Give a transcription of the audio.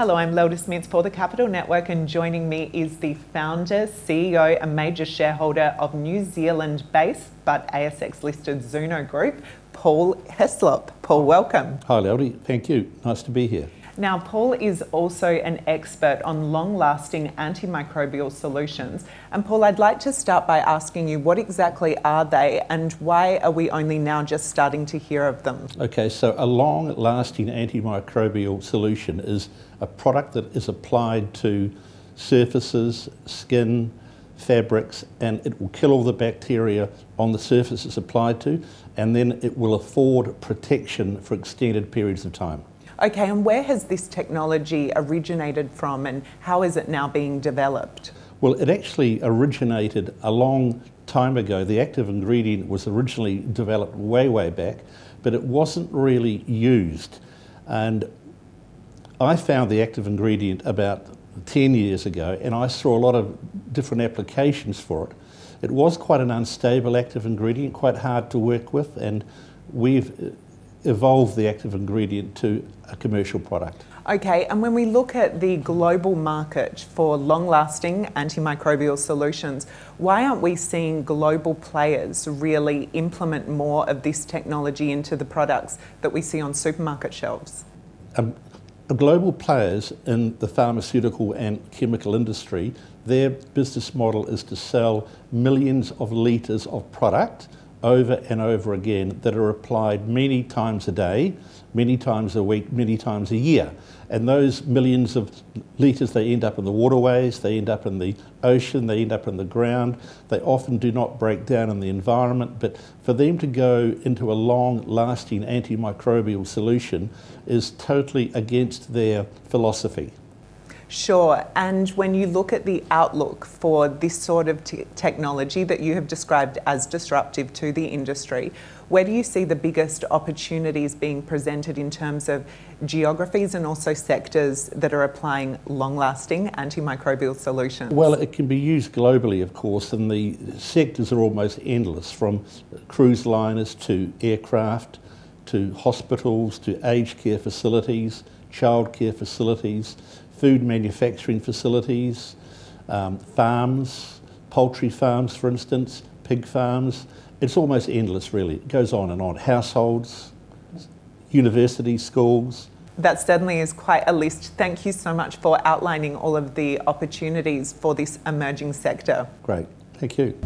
Hello, I'm Lelda Smits for the Capital Network, and joining me is the founder, CEO and major shareholder of New Zealand-based but ASX-listed Zoono Group, Paul Hyslop. Paul, welcome. Hi Lelda, thank you. Nice to be here. Now, Paul is also an expert on long-lasting antimicrobial solutions. And Paul, I'd like to start by asking you, what exactly are they and why are we only now just starting to hear of them? Okay, so a long-lasting antimicrobial solution is a product that is applied to surfaces, skin, fabrics, and it will kill all the bacteria on the surface it's applied to, and then it will afford protection for extended periods of time. Okay, and where has this technology originated from and how is it now being developed? Well, it actually originated a long time ago. The active ingredient was originally developed way back, but it wasn't really used. And I found the active ingredient about 10 years ago, and I saw a lot of different applications for it. It was quite an unstable active ingredient, quite hard to work with, and we've evolved the active ingredient to a commercial product. Okay, and when we look at the global market for long-lasting antimicrobial solutions, why aren't we seeing global players really implement more of this technology into the products that we see on supermarket shelves? Global players in the pharmaceutical and chemical industry, their business model is to sell millions of litres of product over and over again that are applied many times a day, many times a week, many times a year. And those millions of litres, they end up in the waterways, they end up in the ocean, they end up in the ground. They often do not break down in the environment, but for them to go into a long-lasting antimicrobial solution is totally against their philosophy. Sure, and when you look at the outlook for this sort of technology that you have described as disruptive to the industry, where do you see the biggest opportunities being presented in terms of geographies and also sectors that are applying long-lasting antimicrobial solutions? Well, it can be used globally, of course, and the sectors are almost endless, from cruise liners to aircraft, to hospitals, to aged care facilities, childcare facilities, food manufacturing facilities, farms, poultry farms, for instance, pig farms. It's almost endless, really. It goes on and on. Households, universities, schools. That certainly is quite a list. Thank you so much for outlining all of the opportunities for this emerging sector. Great. Thank you.